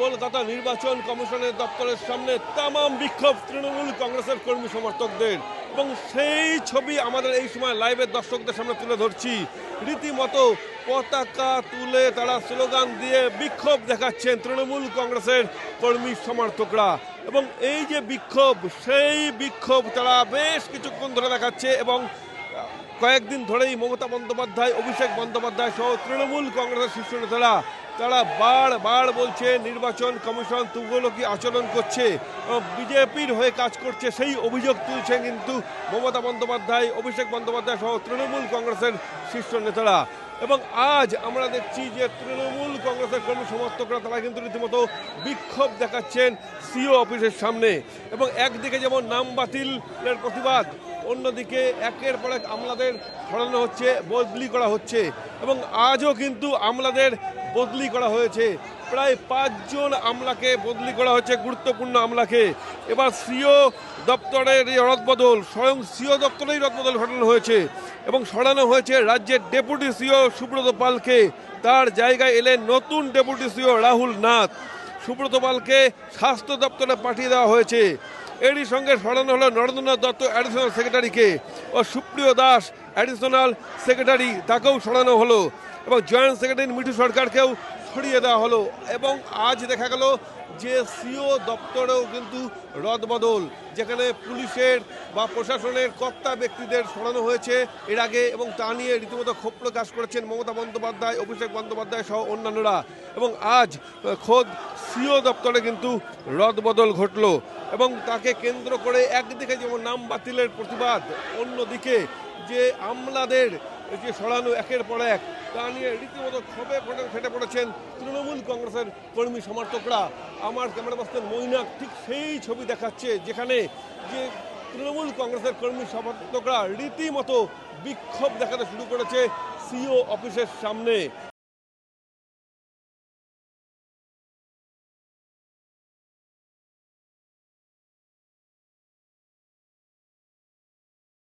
কলকাতা নির্বাচন কমিশনের দপ্তরের সামনে তামাম বিক্ষোভ তৃণমূল কংগ্রেসের কর্মী সমর্থকদের, এবং সেই ছবি আমাদের এই সময় লাইভের দর্শকদের সামনে তুলে ধরছি। রীতিমতো পতাকা তুলে তারা স্লোগান দিয়ে বিক্ষোভ দেখাচ্ছেন তৃণমূল কংগ্রেসের কর্মী সমর্থকরা, এবং এই যে বিক্ষোভ, সেই বিক্ষোভ তারা বেশ কিছুক্ষণ ধরে দেখাচ্ছে। এবং কয়েকদিন ধরেই মমতা বন্দ্যোপাধ্যায়, অভিষেক বন্দ্যোপাধ্যায় সহ তৃণমূল কংগ্রেসের শীর্ষ নেতারা তারা বারবার বলছে নির্বাচন কমিশন তুগলকি আচরণ করছে, বিজেপির হয়ে কাজ করছে, সেই অভিযোগ তুলছে কিন্তু মমতা বন্দ্যোপাধ্যায়, অভিষেক বন্দ্যোপাধ্যায় সহ তৃণমূল কংগ্রেসের শীর্ষ নেতারা। এবং আজ আমরা দেখছি যে তৃণমূল কংগ্রেসের কর্মী সমর্থকরা তারা কিন্তু রীতিমতো বিক্ষোভ দেখাচ্ছেন সিও অফিসের সামনে। এবং একদিকে যেমন নাম বাতিলের প্রতিবাদ, অন্যদিকে একের পর এক আমলাদের সরানো হচ্ছে, বদলি করা হচ্ছে, এবং আজও কিন্তু আমলাদের বদলি করা হয়েছে। প্রায় 5 জন আমলাকে বদলি করা হয়েছে, গুরুত্বপূর্ণ আমলাকে। এবার সিও দপ্তরের রদবদল, স্বয়ং সিও দপ্তরেই রদবদল ঘটানো হয়েছে, এবং সরানো হয়েছে রাজ্যের ডেপুটি সিও সুব্রত পালকে। তার জায়গায় এলেন নতুন ডেপুটি সিও রাহুল নাথ। সুব্রত পালকে স্বাস্থ্য দপ্তরে পাঠিয়ে দেওয়া হয়েছে। এরই সঙ্গে সরানো হলো নরেন্দ্রনাথ দত্ত অ্যাডিশনাল সেক্রেটারিকে, ও সুপ্রিয় দাস অ্যাডিশনাল সেক্রেটারি, তাকেও সরানো হলো, এবং জয়েন্ট সেক্রেটারি মিঠু সরকারকেও সরিয়ে দেওয়া হলো। এবং আজ দেখা গেল যে সিও দপ্তরেও কিন্তু রদবদল, যেখানে পুলিশের বা প্রশাসনের কর্তা ব্যক্তিদের সরানো হয়েছে এর আগে, এবং তা নিয়ে রীতিমতো ক্ষোভ প্রকাশ করেছেন মমতা বন্দ্যোপাধ্যায়, অভিষেক বন্দ্যোপাধ্যায় সহ অন্যান্যরা। এবং আজ খোদ সিও দপ্তরে কিন্তু রদবদল ঘটল, এবং তাকে কেন্দ্র করে একদিকে যেমন নাম বাতিলের প্রতিবাদ, অন্যদিকে যে আমলাদের যে সরানো একের পর এক, তা নিয়ে রীতিমতো ক্ষোভে ফেটে পড়েছেন তৃণমূল কংগ্রেসের কর্মী সমর্থকরা। আমার ক্যামেরা পার্সন মৈনাক ঠিক সেই ছবি দেখাচ্ছে, যেখানে যে তৃণমূল কংগ্রেসের কর্মী সমর্থকরা রীতিমতো বিক্ষোভ দেখাতে শুরু করেছে সিও অফিসের সামনে।